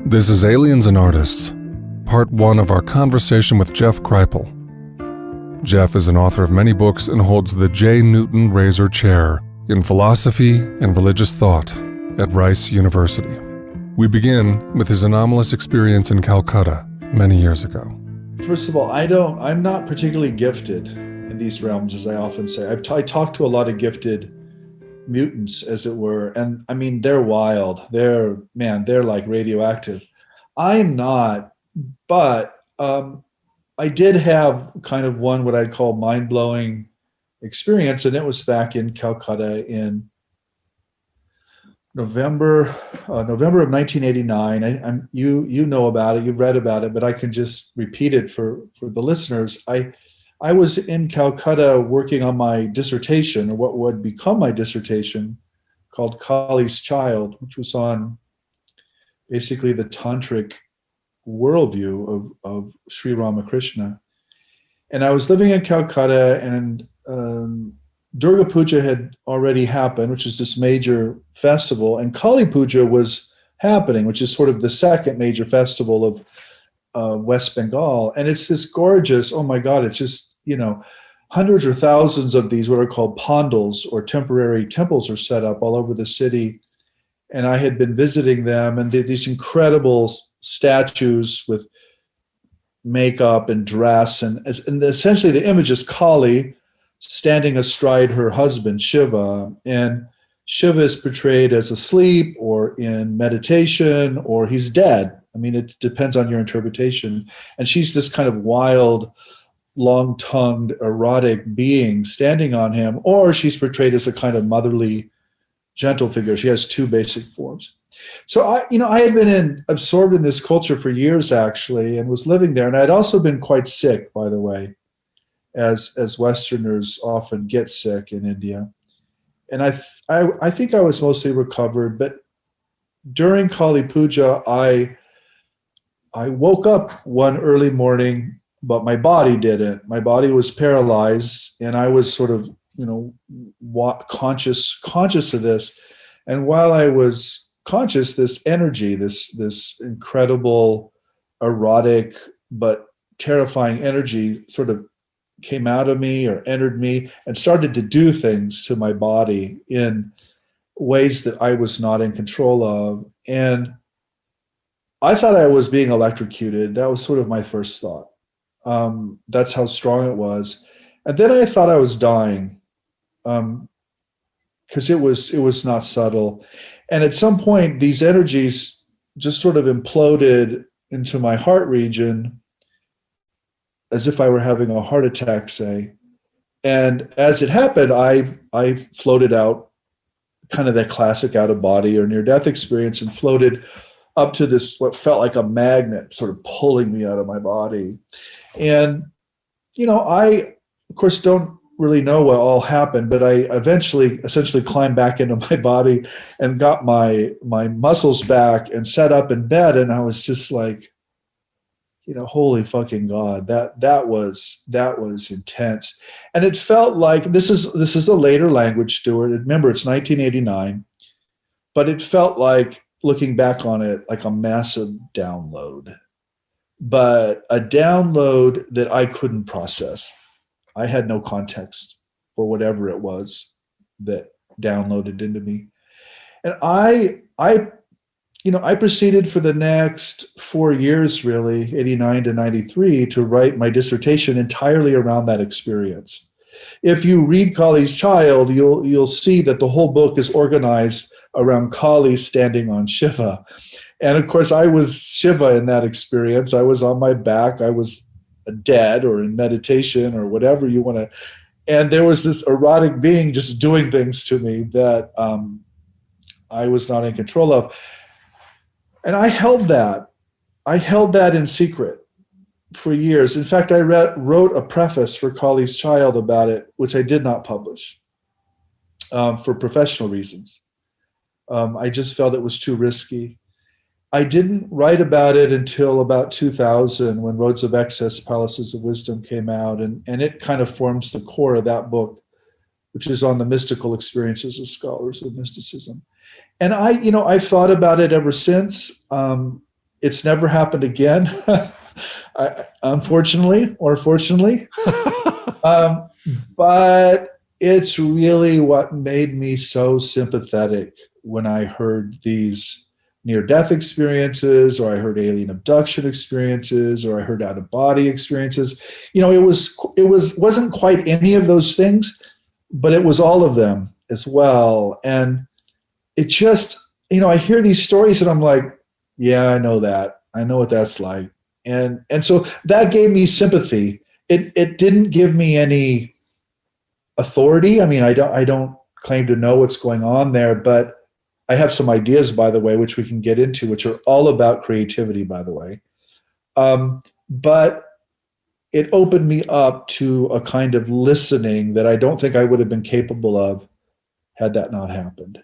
This is Aliens and Artists, part one of our conversation with Jeff Kripal. Jeff is an author of many books and holds the J. Newton Razor Chair in Philosophy and Religious Thought at Rice University. We begin with his anomalous experience in Calcutta many years ago. First of all, I'm not particularly gifted in these realms, as I often say. I talk to a lot of gifted mutants, as it were, and I mean, they're wild. They're like radioactive. I'm not, but I did have kind of one what I'd call mind-blowing experience, and it was back in Calcutta in November of 1989. You know about it, you've read about it, but I can just repeat it for the listeners. I was in Calcutta working on my dissertation, or what would become my dissertation, called Kali's Child, which was on basically the tantric worldview of Sri Ramakrishna. And I was living in Calcutta, and Durga Puja had already happened, which is this major festival, and Kali Puja was happening, which is sort of the second major festival of West Bengal. And it's this gorgeous, oh my God, it's just, hundreds or thousands of these what are called pandals, or temporary temples, are set up all over the city. And I had been visiting them, and these incredible statues with makeup and dress, and essentially the image is Kali standing astride her husband Shiva, and Shiva is portrayed as asleep or in meditation, or he's dead. I mean, it depends on your interpretation. And she's this kind of wild, long-tongued, erotic being standing on him, or she's portrayed as a kind of motherly, gentle figure. She has two basic forms. So I had been absorbed in this culture for years, actually, and was living there. And I'd also been quite sick, by the way, as Westerners often get sick in India. And I think I was mostly recovered, but during Kali Puja, I woke up one early morning, but my body didn't. My body was paralyzed, and I was sort of, conscious of this. And while I was conscious, this energy, this incredible, erotic, but terrifying energy sort of came out of me or entered me and started to do things to my body in ways that I was not in control of. And I thought I was being electrocuted. That was sort of my first thought. That's how strong it was. And then I thought I was dying, because it was not subtle. And at some point, these energies just sort of imploded into my heart region, as if I were having a heart attack, say. And as it happened, I floated out, kind of that classic out-of-body or near-death experience, and floated up to this, what felt like a magnet, sort of pulling me out of my body. And, I, of course, don't really know what all happened, but I essentially climbed back into my body and got my muscles back and sat up in bed. And I was just like, holy fucking God, that was intense. And it felt like, this is a later language, Stuart. Remember, it's 1989, but it felt like, looking back on it, like a massive download, but a download that I couldn't process. I had no context for whatever it was that downloaded into me. And I proceeded for the next 4 years, really, 89 to 93, to write my dissertation entirely around that experience. If you read Kali's Child, you'll see that the whole book is organized around Kali standing on Shiva. And of course, I was Shiva in that experience. I was on my back. I was dead or in meditation or whatever you want to. And there was this erotic being just doing things to me that I was not in control of. And I held that in secret for years. In fact, I wrote a preface for Kali's Child about it, which I did not publish for professional reasons. I just felt it was too risky. I didn't write about it until about 2000, when Roads of Excess, Palaces of Wisdom came out, and it kind of forms the core of that book, which is on the mystical experiences of scholars of mysticism. And I've thought about it ever since. It's never happened again, unfortunately or fortunately. Um, but it's really what made me so sympathetic when I heard these near-death experiences, or I heard alien abduction experiences, or I heard out-of-body experiences. Wasn't quite any of those things, but it was all of them as well. And it just, I hear these stories and I'm like, yeah, I know that. I know what that's like. And so that gave me sympathy. It didn't give me any authority. I mean, I don't claim to know what's going on there, but I have some ideas, by the way, which we can get into, which are all about creativity, by the way. But it opened me up to a kind of listening that I don't think I would have been capable of had that not happened.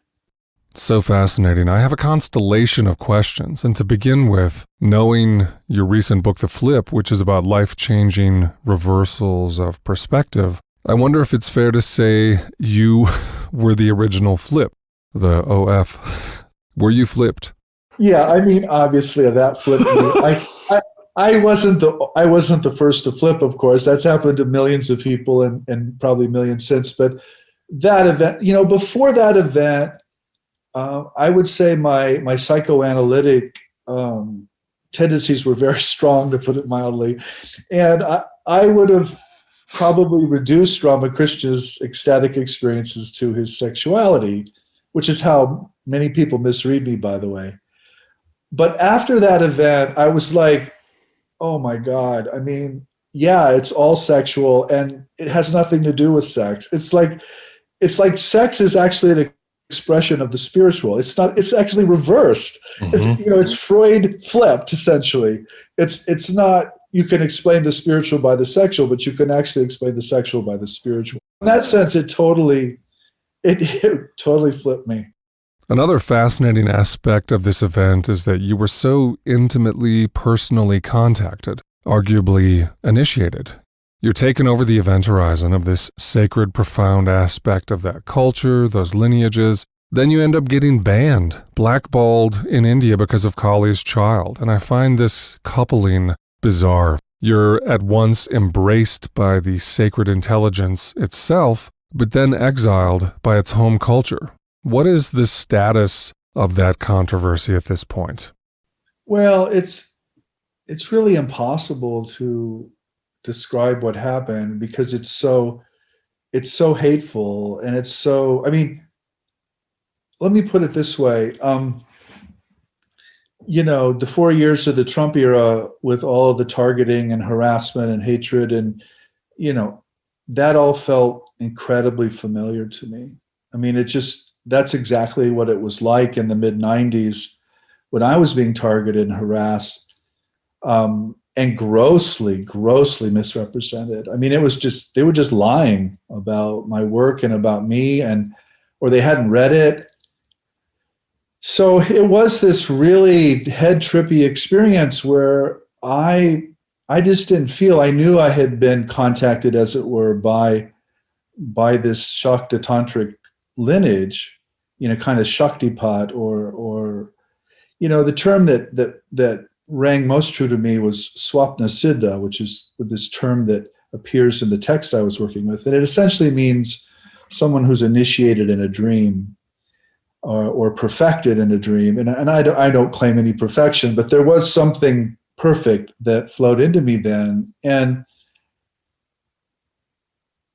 So fascinating. I have a constellation of questions. And to begin with, knowing your recent book, The Flip, which is about life-changing reversals of perspective, I wonder if it's fair to say you were the original flip, the OF. Were you flipped? Yeah, I mean, obviously that flipped me. I wasn't the first to flip, of course. That's happened to millions of people and probably millions since. But that event, before that event, I would say my psychoanalytic tendencies were very strong, to put it mildly. And I would have probably reduced Ramakrishna's ecstatic experiences to his sexuality, which is how many people misread me, by the way. But after that event, I was like, oh my God. I mean, yeah, it's all sexual and it has nothing to do with sex. It's like sex is actually an expression of the spiritual. It's not, it's actually reversed. Mm-hmm. It's Freud flipped, essentially. It's not, you can explain the spiritual by the sexual, but you can actually explain the sexual by the spiritual. In that sense, it totally flipped me. Another fascinating aspect of this event is that you were so intimately, personally contacted, arguably initiated. You're taken over the event horizon of this sacred, profound aspect of that culture, those lineages. Then you end up getting banned, blackballed in India because of Kali's child. And I find this coupling bizarre. You're at once embraced by the sacred intelligence itself, but then exiled by its home culture. What is the status of that controversy at this point? Well, it's really impossible to describe what happened because it's so hateful and it's so, I mean, let me put it this way. The 4 years of the Trump era with all of the targeting and harassment and hatred and, that all felt incredibly familiar to me. I mean, that's exactly what it was like in the mid-90s when I was being targeted and harassed and grossly misrepresented. I mean, they were just lying about my work and about me, or they hadn't read it. So it was this really head trippy experience where I just didn't feel, I knew I had been contacted, as it were, by this Shakta Tantric lineage, kind of Shaktipat or the term that rang most true to me was Swapna Siddha, which is this term that appears in the text I was working with. And it essentially means someone who's initiated in a dream or perfected in a dream. And I don't claim any perfection, but there was something perfect that flowed into me then. And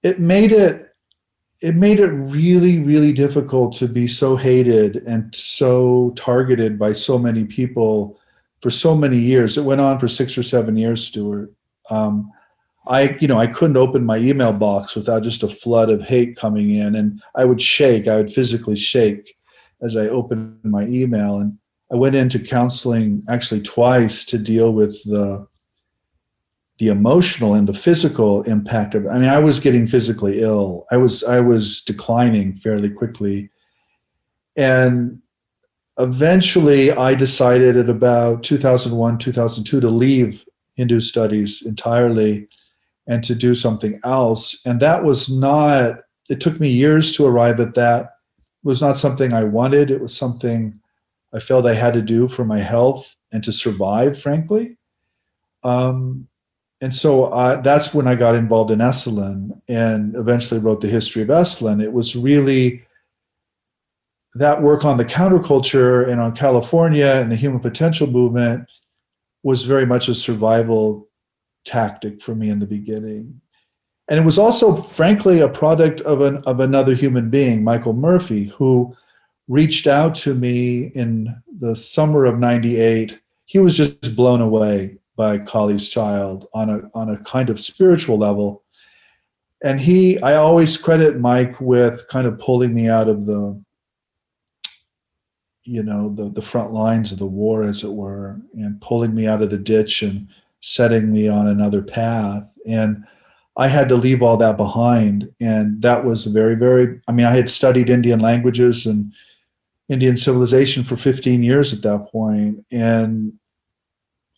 it made it really, really difficult to be so hated and so targeted by so many people for so many years. It went on for 6 or 7 years, Stuart. I couldn't open my email box without just a flood of hate coming in, and I would physically shake as I opened my email. And I went into counseling actually twice to deal with the emotional and the physical impact of it. I mean, I was getting physically ill. I was declining fairly quickly. And eventually I decided at about 2001, 2002 to leave Hindu studies entirely and to do something else. And that was not, it took me years to arrive at that. It was not something I wanted. It was something I felt I had to do for my health and to survive, frankly. And so that's when I got involved in Esalen and eventually wrote the history of Esalen. It was really that work on the counterculture and on California and the human potential movement was very much a survival tactic for me in the beginning. And it was also, frankly, a product of another human being, Michael Murphy, who reached out to me in the summer of '98. He was just blown away by Kali's Child on a kind of spiritual level. And I always credit Mike with kind of pulling me out of the front lines of the war, as it were, and pulling me out of the ditch and setting me on another path. And I had to leave all that behind. And that was very, very, I had studied Indian languages and Indian civilization for 15 years at that point, and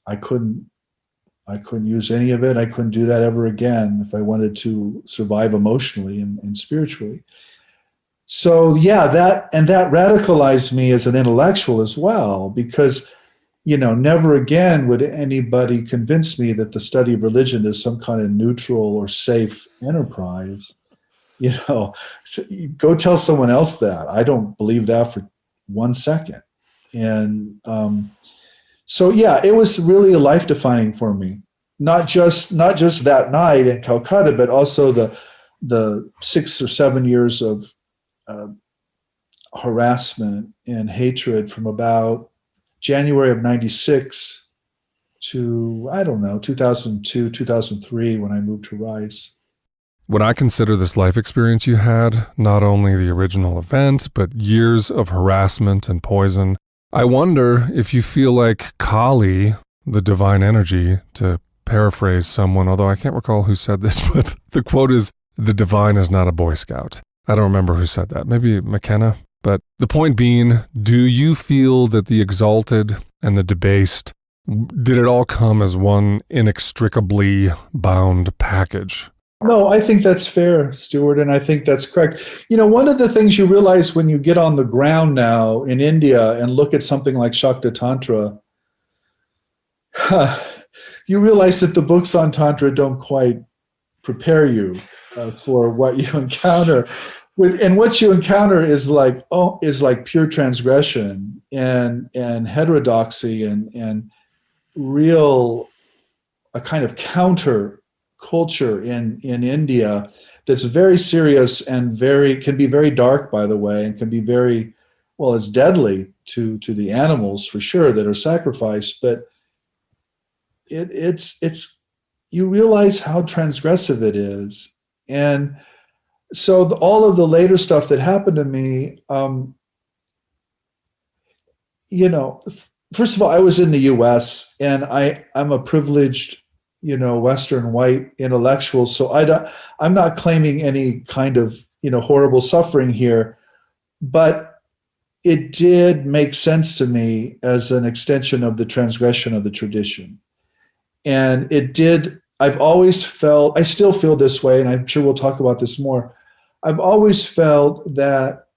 I couldn't use any of it. I couldn't do that ever again if I wanted to survive emotionally and spiritually. So yeah, that radicalized me as an intellectual as well, because never again would anybody convince me that the study of religion is some kind of neutral or safe enterprise. Go tell someone else that. I don't believe that for 1 second. And so yeah, it was really life defining for me. Not just that night in Calcutta, but also the 6 or 7 years of harassment and hatred from about January of '96 to, 2002, 2003, when I moved to Rice. When I consider this life experience you had, not only the original event, but years of harassment and poison, I wonder if you feel like Kali, the divine energy, to paraphrase someone, although I can't recall who said this, but the quote is, "The divine is not a Boy Scout." I don't remember who said that. Maybe McKenna? But the point being, do you feel that the exalted and the debased, did it all come as one inextricably bound package? No, I think that's fair, Stuart, and I think that's correct. One of the things you realize when you get on the ground now in India and look at something like Shakta Tantra, you realize that the books on Tantra don't quite prepare you for what you encounter. And what you encounter is like pure transgression and heterodoxy and real a kind of counter culture in India that's very serious and can be very dark, by the way, and can be very, well, it's deadly to the animals for sure that are sacrificed. But it's you realize how transgressive it is. And so all of the later stuff that happened to me, first of all, I was in the US and I'm a privileged, Western white intellectual. So I'm not claiming any kind of, horrible suffering here, but it did make sense to me as an extension of the transgression of the tradition. And I've always felt, I still feel this way, and I'm sure we'll talk about this more. I've always felt that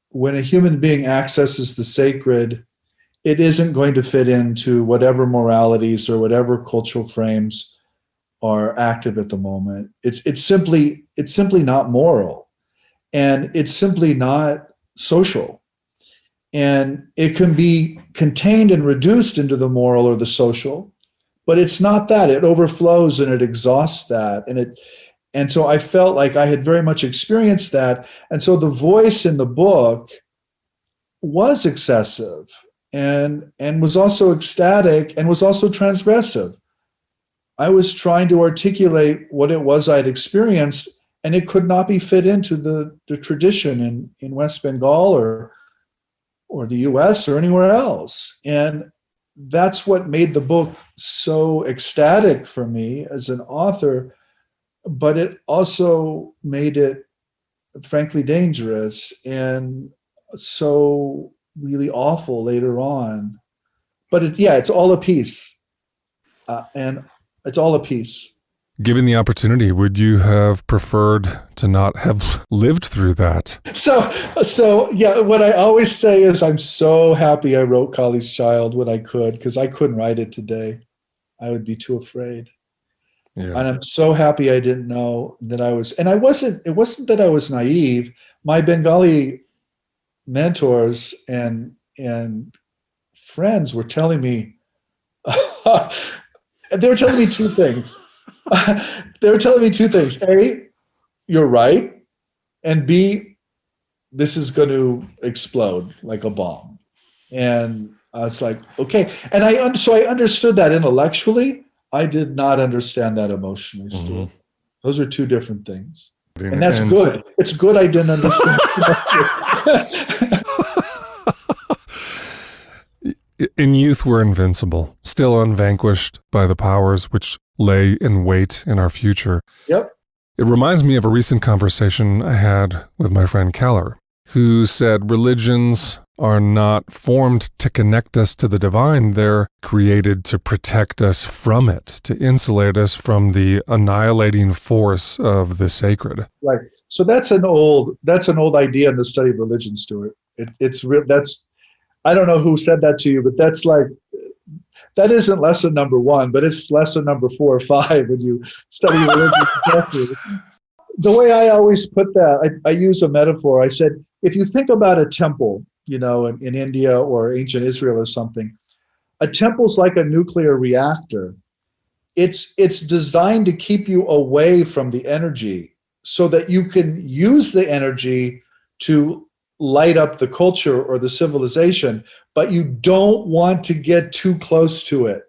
when a human being accesses the sacred, it isn't going to fit into whatever moralities or whatever cultural frames are active at the moment. It's simply not moral, and it's simply not social. And it can be contained and reduced into the moral or the social, but it's not that. It overflows and it exhausts that. And so I felt like I had very much experienced that. And so the voice in the book was excessive and was also ecstatic and was also transgressive. I was trying to articulate what it was I'd experienced, and it could not be fit into the tradition in West Bengal or the US or anywhere else. And that's what made the book so ecstatic for me as an author, but it also made it frankly dangerous and so really awful later on. But it's all a piece. And it's all a piece. Given the opportunity, would you have preferred to not have lived through that? So yeah, what I always say is I'm so happy I wrote Kali's Child when I could, because I couldn't write it today. I would be too afraid. Yeah. And I'm so happy I didn't know that I was, and it wasn't that I was naive. My Bengali mentors and friends were telling me, they were telling me two things. They were telling me two things. A, you're right. And B, this is going to explode like a bomb. And I was like, okay. And so I understood that intellectually. I did not understand that emotionally, Stuart. Mm-hmm. Those are two different things. And that's good. It's good I didn't understand. In youth, we're invincible, still unvanquished by the powers which lay in wait in our future. Yep. It reminds me of a recent conversation I had with my friend Keller, who said religions are not formed to connect us to the divine. They're created to protect us from it, to insulate us from the annihilating force of the sacred. Right. So that's an old idea in the study of religion, Stuart. That's I don't know who said that to you, but that's like, that isn't lesson number 1, but it's lesson number 4 or 5 when you study religion carefully. The way I always put that, I use a metaphor. I said, if you think about a temple, in India or ancient Israel or something, a temple's like a nuclear reactor. It's designed to keep you away from the energy so that you can use the energy to light up the culture or the civilization, but you don't want to get too close to it,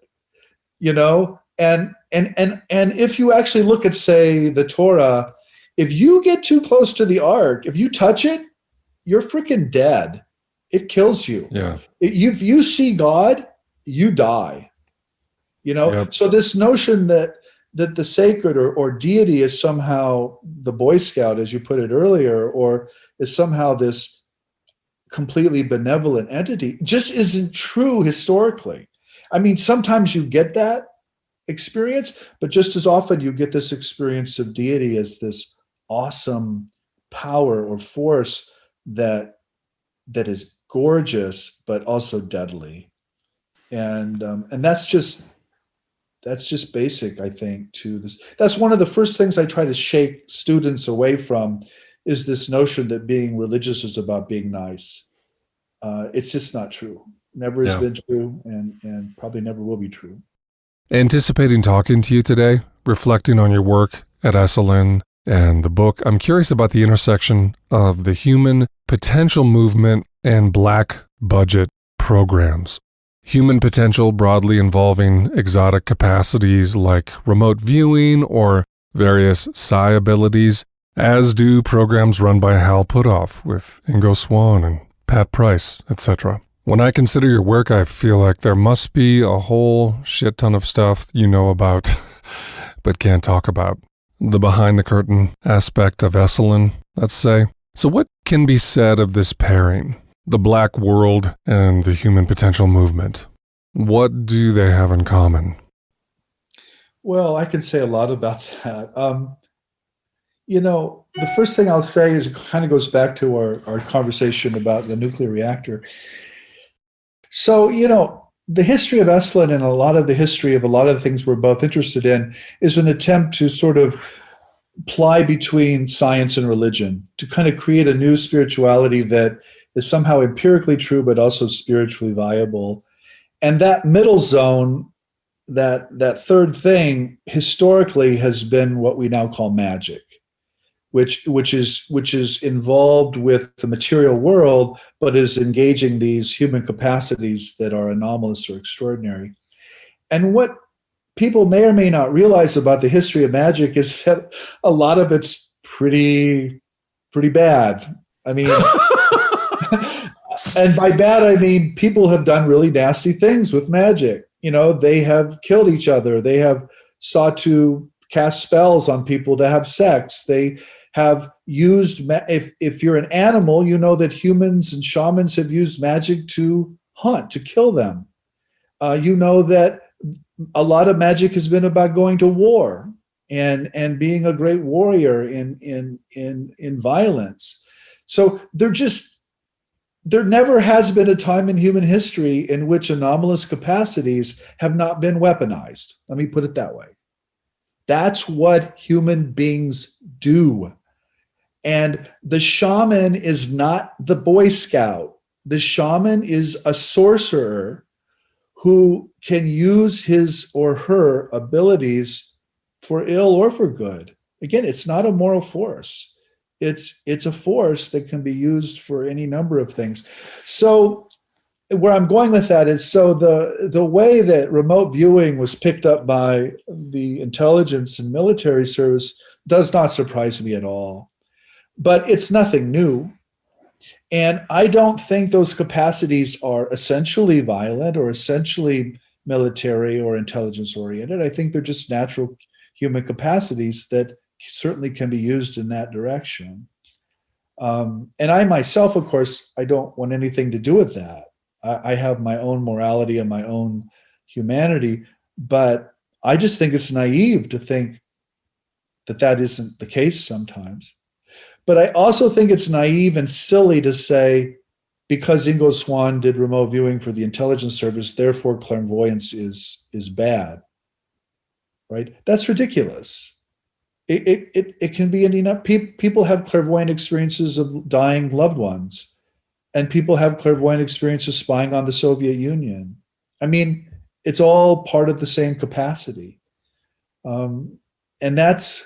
and if you actually look at, say, the Torah, if you get too close to the ark, if you touch it, you're freaking dead. It kills you. Yeah. If you see God, you die. Yep. So this notion that the sacred or deity is somehow the Boy Scout, as you put it earlier, or is somehow this completely benevolent entity, just isn't true historically. I mean, sometimes you get that experience, but just as often you get this experience of deity as this awesome power or force that is gorgeous, but also deadly. And that's just basic, I think, to this. That's one of the first things I try to shake students away from, is this notion that being religious is about being nice. It's just not true. Never has been true, and probably never will be true. Anticipating talking to you today, reflecting on your work at Esalen and the book, I'm curious about the intersection of the human potential movement and black budget programs. Human potential broadly involving exotic capacities like remote viewing or various psi abilities, as do programs run by Hal Puthoff with Ingo Swann and Pat Price, etc. When I consider your work, I feel like there must be a whole shit ton of stuff you know about but can't talk about. The behind-the-curtain aspect of Esalen, let's say. So what can be said of this pairing, the black world and the human potential movement? What do they have in common? Well, I can say a lot about that. The first thing I'll say is it kind of goes back to our conversation about the nuclear reactor. So, the history of Esalen and a lot of the history of a lot of the things we're both interested in is an attempt to sort of ply between science and religion to kind of create a new spirituality that is somehow empirically true, but also spiritually viable. And that middle zone, that third thing, historically has been what we now call magic, which is involved with the material world, but is engaging these human capacities that are anomalous or extraordinary. And what people may or may not realize about the history of magic is that a lot of it's pretty bad. I mean, and by bad, I mean people have done really nasty things with magic. They have killed each other. They have sought to cast spells on people to have sex. They have used, if you're an animal, you know that humans and shamans have used magic to hunt, to kill them. You know that a lot of magic has been about going to war and being a great warrior in violence. So there never has been a time in human history in which anomalous capacities have not been weaponized. Let me put it that way. That's what human beings do. And the shaman is not the Boy Scout. The shaman is a sorcerer who can use his or her abilities for ill or for good. Again, it's not a moral force. It's a force that can be used for any number of things. So where I'm going with that is, so the way that remote viewing was picked up by the intelligence and military service does not surprise me at all. But it's nothing new. And I don't think those capacities are essentially violent or essentially military or intelligence oriented. I think they're just natural human capacities that certainly can be used in that direction. And I myself, of course, I don't want anything to do with that. I have my own morality and my own humanity, but I just think it's naive to think that that isn't the case sometimes. But I also think it's naive and silly to say, because Ingo Swann did remote viewing for the intelligence service, therefore clairvoyance is bad, right? That's ridiculous. It can be enough. People have clairvoyant experiences of dying loved ones, and people have clairvoyant experiences spying on the Soviet Union. I mean, it's all part of the same capacity. And that's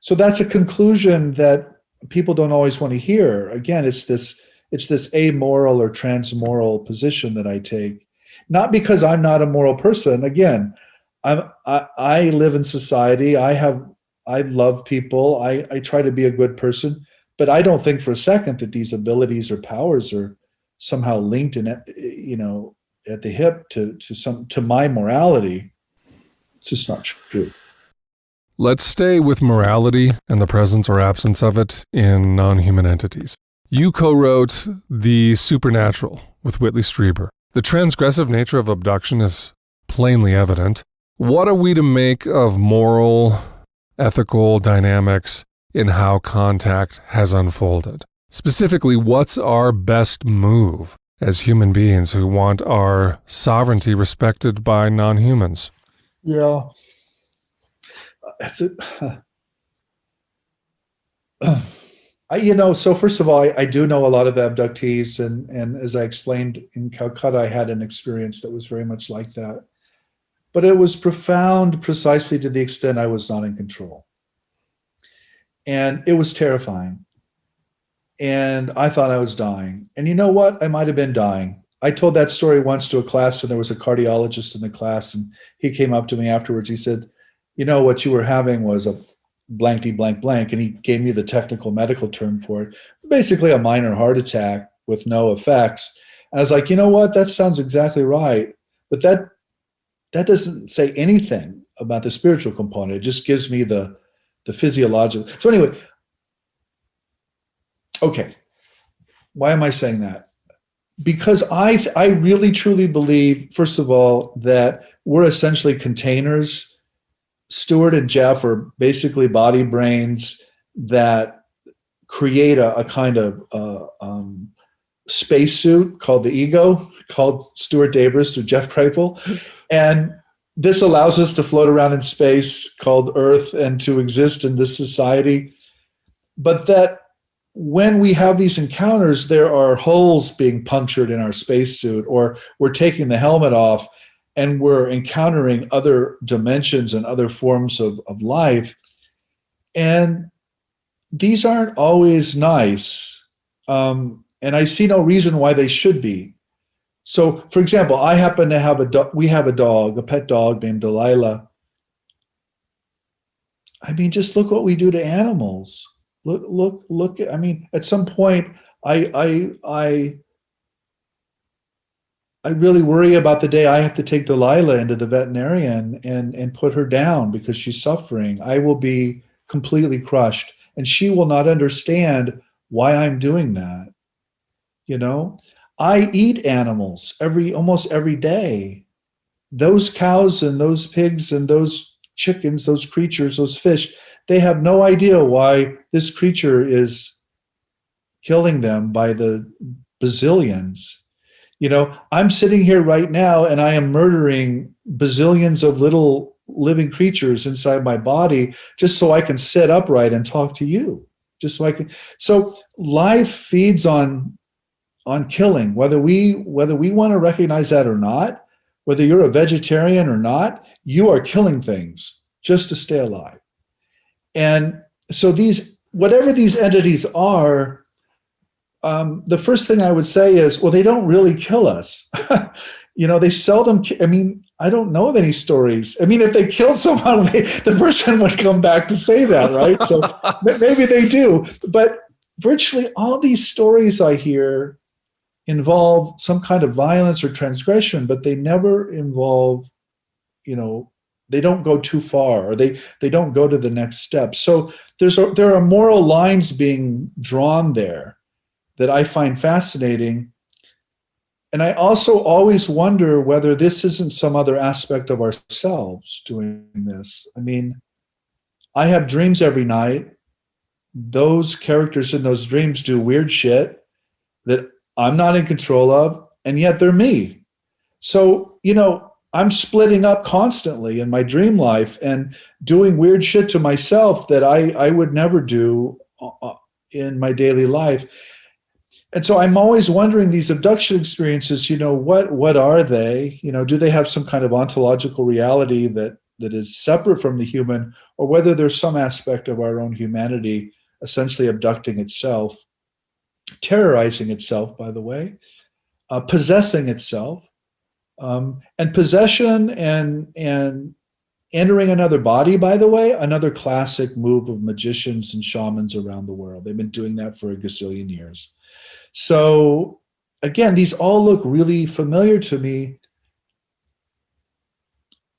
a conclusion that people don't always want to hear. Again, it's this amoral or transmoral position that I take, not because I'm not a moral person. Again, I live in society. I love people. I try to be a good person, but I don't think for a second that these abilities or powers are somehow linked in, at the hip to my morality. It's just not true. Let's stay with morality and the presence or absence of it in non-human entities. You co-wrote The Supernatural with Whitley Strieber. The transgressive nature of abduction is plainly evident. What are we to make of moral, ethical dynamics in how contact has unfolded? Specifically, what's our best move as human beings who want our sovereignty respected by non-humans? Yeah. That's it. So first of all, I do know a lot of abductees, and as I explained in Calcutta, I had an experience that was very much like that. But it was profound precisely to the extent I was not in control. And it was terrifying. And I thought I was dying. And you know what? I might have been dying. I told that story once to a class, and there was a cardiologist in the class, and he came up to me afterwards. He said, what you were having was a blankety blank blank, and he gave me the technical medical term for it. Basically a minor heart attack with no effects. And I was like, you know what? That sounds exactly right. But that doesn't say anything about the spiritual component. It just gives me the physiological. So anyway, okay. Why am I saying that? Because I really truly believe, first of all, that we're essentially containers. Stuart and Jeff are basically body brains that create a kind of spacesuit called the ego, called Stuart Davis or Jeff Kripal. And this allows us to float around in space called Earth and to exist in this society. But that when we have these encounters, there are holes being punctured in our spacesuit, or we're taking the helmet off and we're encountering other dimensions and other forms of life. And these aren't always nice. And I see no reason why they should be. So, for example, I happen to have we have a dog, a pet dog named Delilah. I mean, just look what we do to animals. Look. I mean, at some point, I really worry about the day I have to take Delilah into the veterinarian and put her down because she's suffering. I will be completely crushed, and she will not understand why I'm doing that. I eat animals almost every day. Those cows and those pigs and those chickens, those creatures, those fish, they have no idea why this creature is killing them by the bazillions. I'm sitting here right now and I am murdering bazillions of little living creatures inside my body just so I can sit upright and talk to you. So life feeds on killing, whether we want to recognize that or not, whether you're a vegetarian or not, you are killing things just to stay alive. And so whatever these entities are, the first thing I would say is, well, they don't really kill us. They seldom, I don't know of any stories. If they killed someone, the person would come back to say that, right? So maybe they do. But virtually all these stories I hear involve some kind of violence or transgression, but they never involve, they don't go too far, or they don't go to the next step. So there are moral lines being drawn there that I find fascinating. And I also always wonder whether this isn't some other aspect of ourselves doing this. I have dreams every night. Those characters in those dreams do weird shit that I'm not in control of, and yet they're me. So, I'm splitting up constantly in my dream life and doing weird shit to myself that I would never do in my daily life. And so I'm always wondering, these abduction experiences, what are they? Do they have some kind of ontological reality that is separate from the human, or whether there's some aspect of our own humanity essentially abducting itself, terrorizing itself, by the way, possessing itself, and possession and entering another body, by the way, another classic move of magicians and shamans around the world. They've been doing that for a gazillion years. So again, these all look really familiar to me.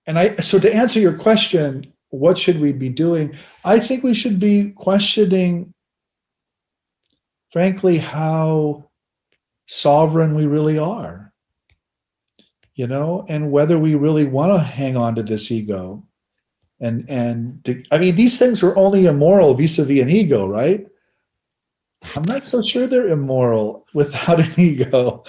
And so to answer your question, what should we be doing? I think we should be questioning, frankly, how sovereign we really are, and whether we really want to hang on to this ego. These things are only immoral vis-a-vis an ego, right? I'm not so sure they're immoral without an ego.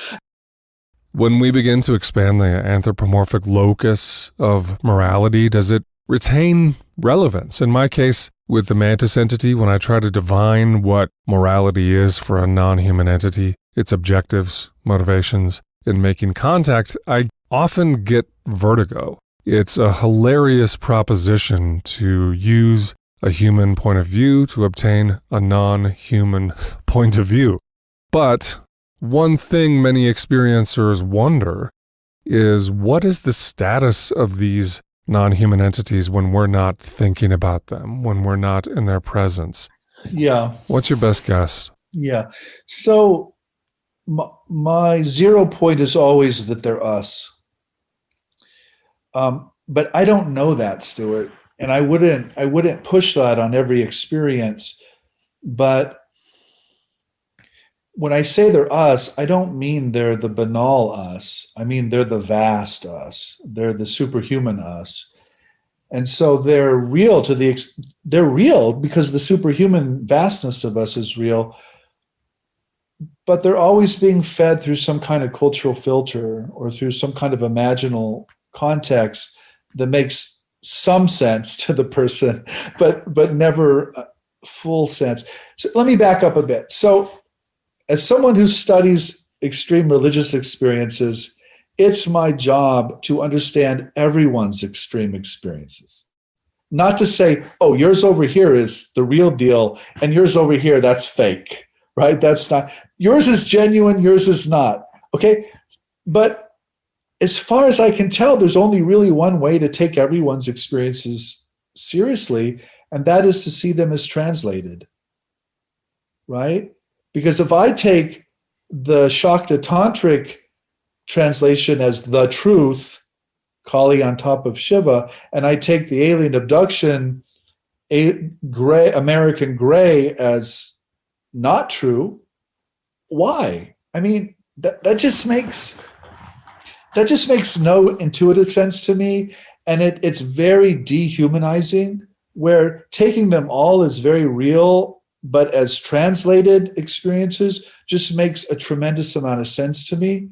When we begin to expand the anthropomorphic locus of morality, does it retain relevance? In my case, with the mantis entity, when I try to divine what morality is for a non-human entity, its objectives, motivations, in making contact, I often get vertigo. It's a hilarious proposition to use a human point of view to obtain a non-human point of view. But one thing many experiencers wonder is, what is the status of these non-human entities when we're not thinking about them, when we're not in their presence? Yeah. What's your best guess? Yeah. So my 0 point is always that they're us. But I don't know that, Stuart. And I wouldn't push that on every experience. But when I say they're us, I don't mean they're the banal us. I mean, they're the vast us. They're the superhuman us. And so they're real they're real because the superhuman vastness of us is real, but they're always being fed through some kind of cultural filter or through some kind of imaginal context that makes some sense to the person, but never full sense. So let me back up a bit. So as someone who studies extreme religious experiences, it's my job to understand everyone's extreme experiences. Not to say, oh, yours over here is the real deal, and yours over here, that's fake, right? That's not, yours is genuine, yours is not, okay? But as far as I can tell, there's only really one way to take everyone's experiences seriously, and that is to see them as translated, right? Because if I take the Shakta Tantric translation as the truth, Kali on top of Shiva, and I take the alien abduction, American Gray as not true, why? That just makes no intuitive sense to me. And it's very dehumanizing, where taking them all as very real, but as translated experiences just makes a tremendous amount of sense to me.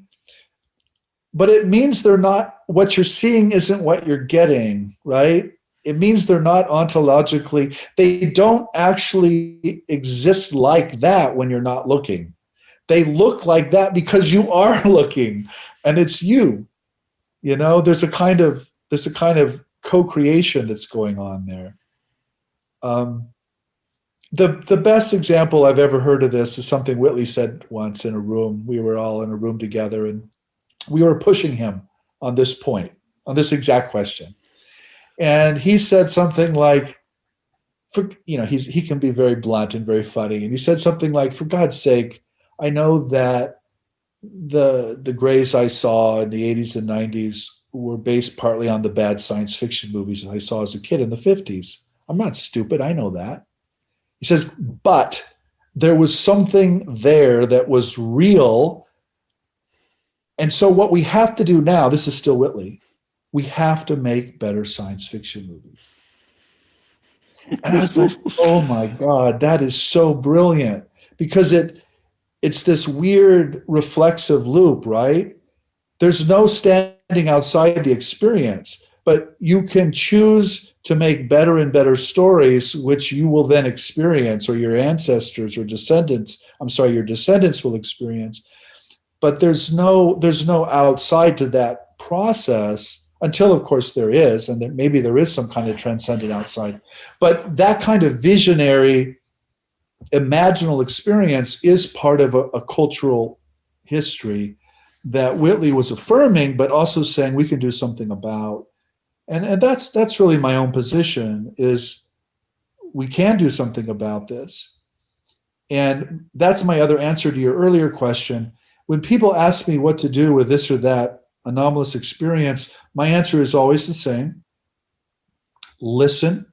But it means they're not, what you're seeing isn't what you're getting, right? It means they're not ontologically, they don't actually exist like that when you're not looking. They look like that because you are looking, and it's you. There's a kind of co-creation that's going on there. The best example I've ever heard of this is something Whitley said once in a room. We were all in a room together, and we were pushing him on this point, on this exact question. And he said something like, he can be very blunt and very funny. And he said something like, for God's sake, I know that the Greys I saw in the 80s and 90s were based partly on the bad science fiction movies that I saw as a kid in the 50s. I'm not stupid. I know that. He says, but there was something there that was real. And so what we have to do now, this is still Whitley, we have to make better science fiction movies. And I was like, oh my God, that is so brilliant, because it's this weird reflexive loop, right? There's no standing outside the experience, but you can choose to make better and better stories, which you will then experience, or your ancestors or descendants, your descendants will experience. But there's no outside to that process, until, of course, there is, and maybe there is some kind of transcendent outside. But that kind of visionary, imaginal experience is part of a cultural history that Whitley was affirming, but also saying we can do something about. And that's really my own position, is we can do something about this. And that's my other answer to your earlier question. When people ask me what to do with this or that anomalous experience, my answer is always the same. Listen.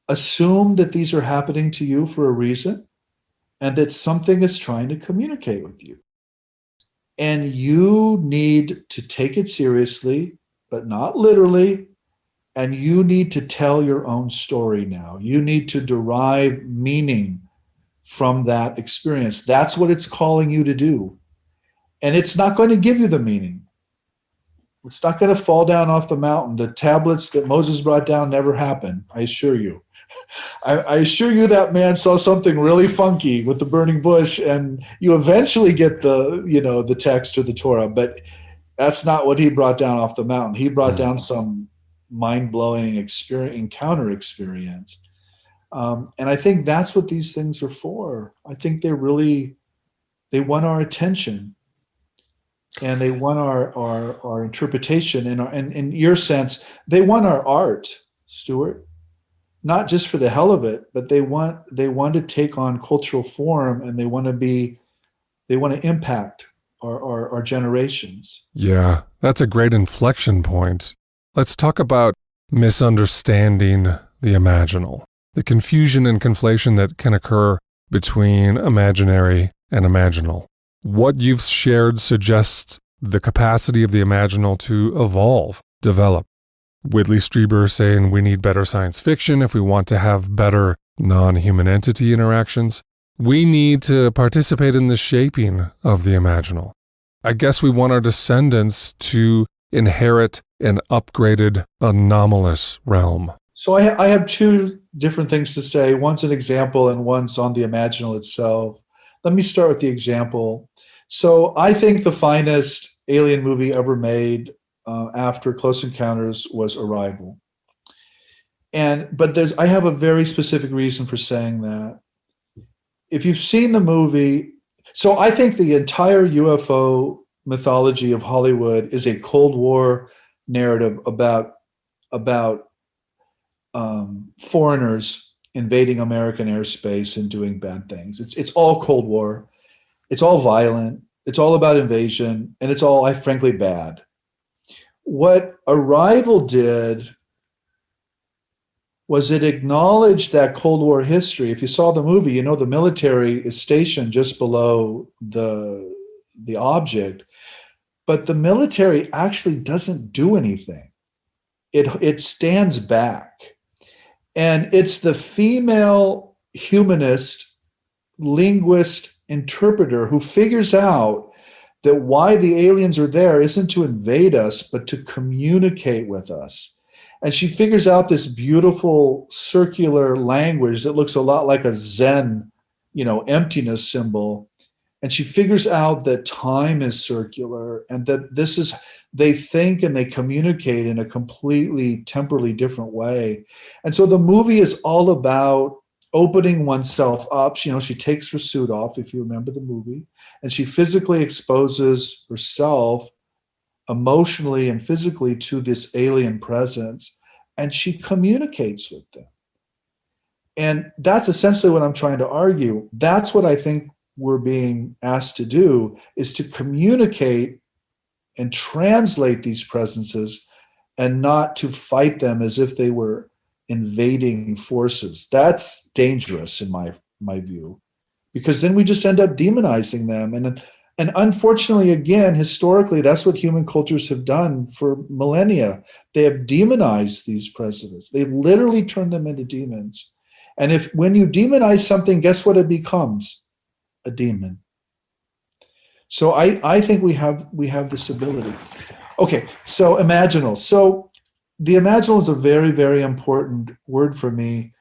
Assume that these are happening to you for a reason, and that something is trying to communicate with you. And you need to take it seriously, but not literally. And you need to tell your own story now. You need to derive meaning from that experience. That's what it's calling you to do. And it's not going to give you the meaning. It's not going to fall down off the mountain. The tablets that Moses brought down never happened, I assure you. I assure you that man saw something really funky with the burning bush, and you eventually get the text or the Torah, but that's not what he brought down off the mountain. He brought down some mind-blowing encounter experience. And I think that's what these things are for. I think they want our attention, and they want our interpretation, and in your sense, they want our art, Stuart. Not just for the hell of it, but they want to take on cultural form, and they want to impact our generations. Yeah, that's a great inflection point. Let's talk about misunderstanding the imaginal, the confusion and conflation that can occur between imaginary and imaginal. What you've shared suggests the capacity of the imaginal to evolve, develop. Whitley Strieber saying we need better science fiction if we want to have better non-human entity interactions. We need to participate in the shaping of the imaginal. I guess we want our descendants to inherit an upgraded, anomalous realm. So I have two different things to say. One's an example and one's on the imaginal itself. Let me start with the example. So I think the finest alien movie ever made after Close Encounters was Arrival. But I have a very specific reason for saying that. If you've seen the movie, so I think the entire UFO mythology of Hollywood is a Cold War narrative about foreigners invading American airspace and doing bad things. It's all Cold War. It's all violent. It's all about invasion, and it's all, frankly, bad. What Arrival did was it acknowledged that Cold War history. If you saw the movie, the military is stationed just below the object, but the military actually doesn't do anything. it stands back. And it's the female humanist, linguist, interpreter who figures out that why the aliens are there isn't to invade us, but to communicate with us. And she figures out this beautiful circular language that looks a lot like a Zen, emptiness symbol. And she figures out that time is circular and that they think and they communicate in a completely temporally different way. And so the movie is all about opening oneself up. She takes her suit off, if you remember the movie, and she physically exposes herself emotionally and physically to this alien presence, and she communicates with them. And that's essentially what I'm trying to argue. That's what I think we're being asked to do, is to communicate and translate these presences and not to fight them as if they were invading forces. That's dangerous in my view, because then we just end up demonizing them. And unfortunately, again, historically, that's what human cultures have done for millennia. They have demonized these presences. They've literally turned them into demons. And when you demonize something, guess what it becomes? A demon. So I think we have this ability. Okay, so imaginal. So the imaginal is a very, very important word for me.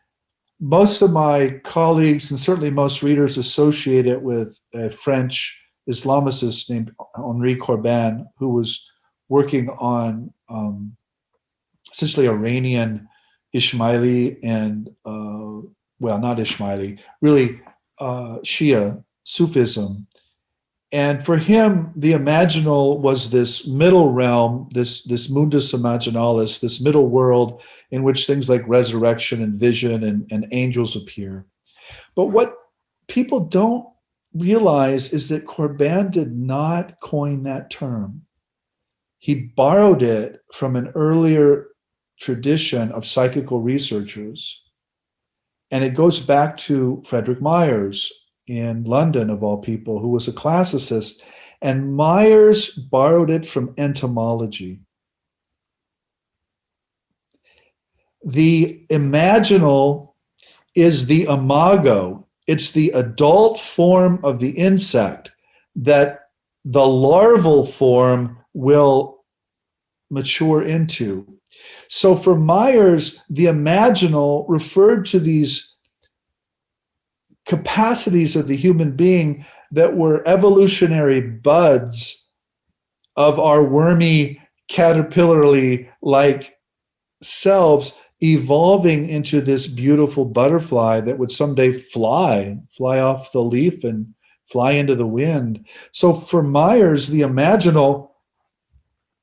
Most of my colleagues, and certainly most readers, associate it with a French Islamicist named Henri Corbin, who was working on essentially Iranian Ismaili and, not Ismaili, really Shia Sufism. And for him, the imaginal was this middle realm, this mundus imaginalis, this middle world in which things like resurrection and vision and angels appear. But what people don't realize is that Corbin did not coin that term. He borrowed it from an earlier tradition of psychical researchers. And it goes back to Frederick Meyers in London, of all people, who was a classicist. And Meyers borrowed it from entomology. The imaginal is the imago. It's the adult form of the insect that the larval form will mature into. So for Meyers, the imaginal referred to these capacities of the human being that were evolutionary buds of our wormy, caterpillarly-like selves evolving into this beautiful butterfly that would someday fly off the leaf and fly into the wind. So for Meyers, the imaginal,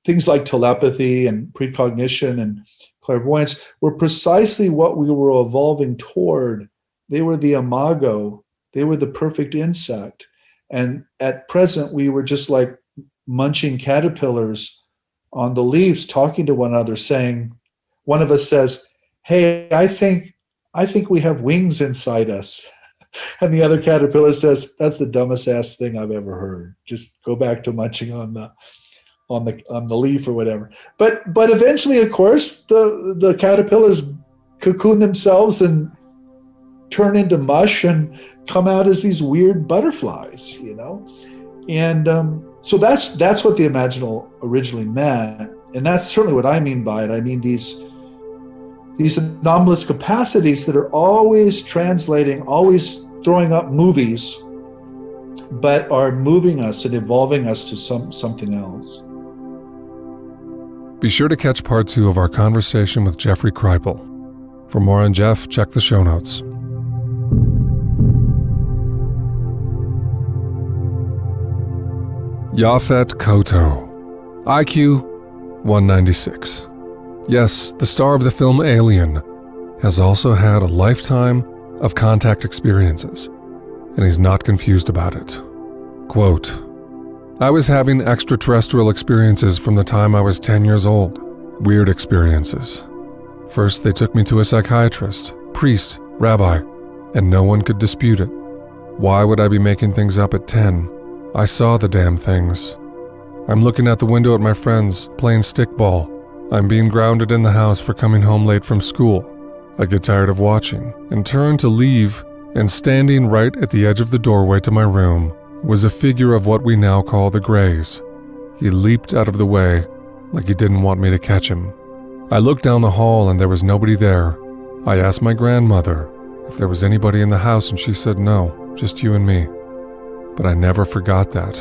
things like telepathy and precognition and clairvoyance, were precisely what we were evolving toward. They were the imago. They were the perfect insect. And at present, we were just like munching caterpillars on the leaves, talking to one another, saying, one of us says, "Hey, I think we have wings inside us." And the other caterpillar says, "That's the dumbest ass thing I've ever heard. Just go back to munching on the leaf or whatever." But eventually, of course, the caterpillars cocoon themselves and turn into mush and come out as these weird butterflies, And so that's what the imaginal originally meant, and that's certainly what I mean by it. I mean these anomalous capacities that are always translating, always throwing up movies, but are moving us and evolving us to something else. Be sure to catch part 2 of our conversation with Jeffrey Kripal. For more on Jeff, check the show notes. Yaphet Kotto, IQ 196. Yes, the star of the film Alien has also had a lifetime of contact experiences, and he's not confused about it. Quote, "I was having extraterrestrial experiences from the time I was 10 years old. Weird experiences. First, they took me to a psychiatrist, priest, rabbi, and no one could dispute it. Why would I be making things up at 10? I saw the damn things. I'm looking out the window at my friends playing stickball, I'm being grounded in the house for coming home late from school. I get tired of watching and turn to leave, and standing right at the edge of the doorway to my room was a figure of what we now call the Greys. He leaped out of the way like he didn't want me to catch him. I looked down the hall and there was nobody there. I asked my grandmother if there was anybody in the house and she said no, just you and me. But I never forgot that.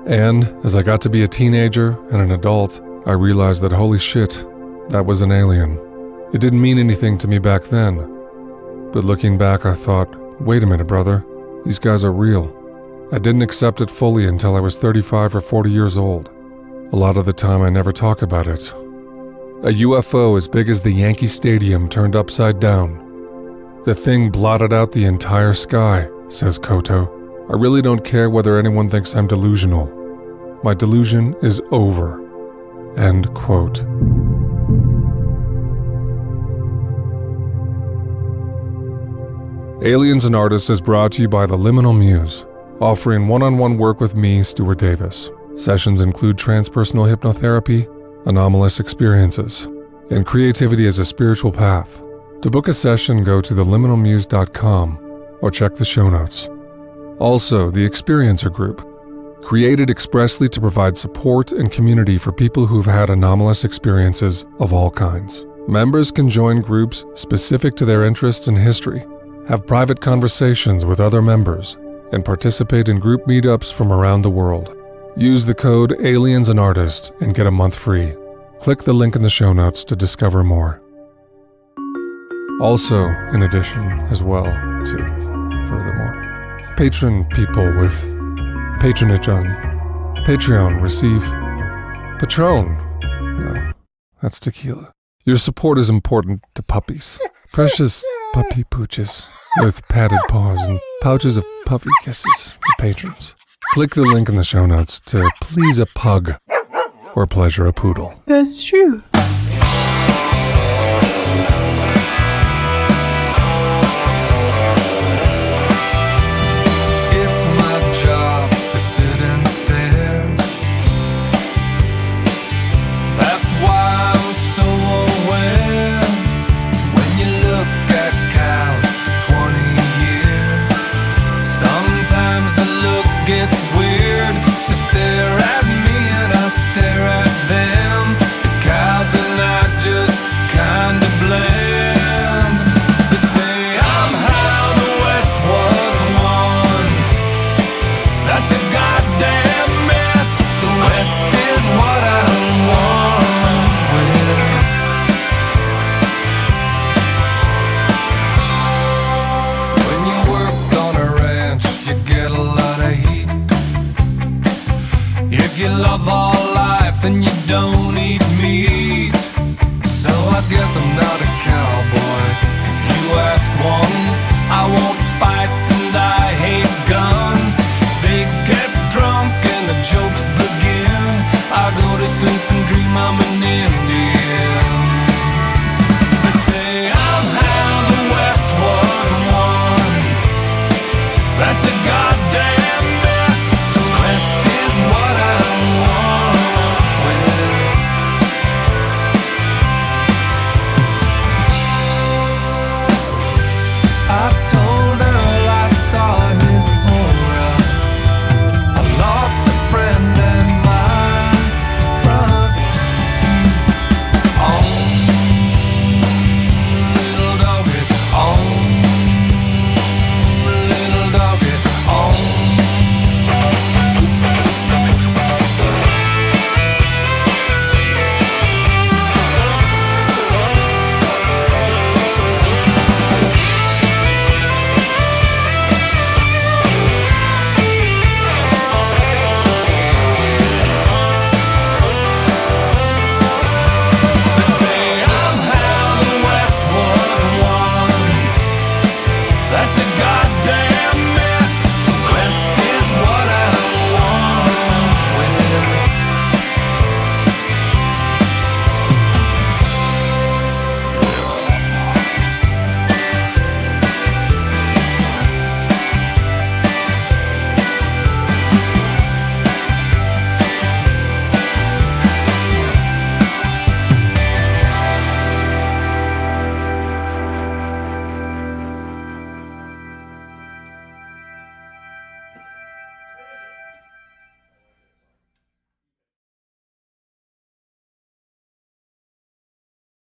And as I got to be a teenager and an adult, I realized that holy shit, that was an alien. It didn't mean anything to me back then. But looking back, I thought, wait a minute, brother, these guys are real. I didn't accept it fully until I was 35 or 40 years old. A lot of the time I never talk about it. A UFO as big as the Yankee Stadium turned upside down. The thing blotted out the entire sky, says Koto. I really don't care whether anyone thinks I'm delusional. My delusion is over. End quote. Aliens and Artists is brought to you by the Liminal Muse, offering one-on-one work with me, Stuart Davis. Sessions include transpersonal hypnotherapy, anomalous experiences, and creativity as a spiritual path. To book a session, go to theliminalmuse.com or check the show notes. Also, the Experiencer Group, created expressly to provide support and community for people who've had anomalous experiences of all kinds. Members can join groups specific to their interests and history, have private conversations with other members, and participate in group meetups from around the world. Use the code Aliens and Artists and get a month free. Click the link in the show notes to discover more. Also, in addition, as well, to furthermore, patron people with patronage on Patreon receive Patron. No, that's tequila. Your support is important to puppies. Precious puppy pooches with padded paws and pouches of puffy kisses for patrons. Click the link in the show notes to please a pug or pleasure a poodle. That's true. It's my job to sit and stare. That's why I'm so aware. When you look at cows for 20 years, sometimes the look gets weird. They stare at me and I stare at them. The cows and I just kind of blend. They say I'm how the West was won. That's a goddamn myth. The West is what I want with. When you work on a ranch, you get a lot of heat. If you love all life, then you don't eat meat. So I guess I'm not a cowboy. If you ask one, I won't fight and I hate guns. They get drunk and the jokes begin. I go to sleep and dream I'm an Indian. They say I'm how the West was won. That's a god.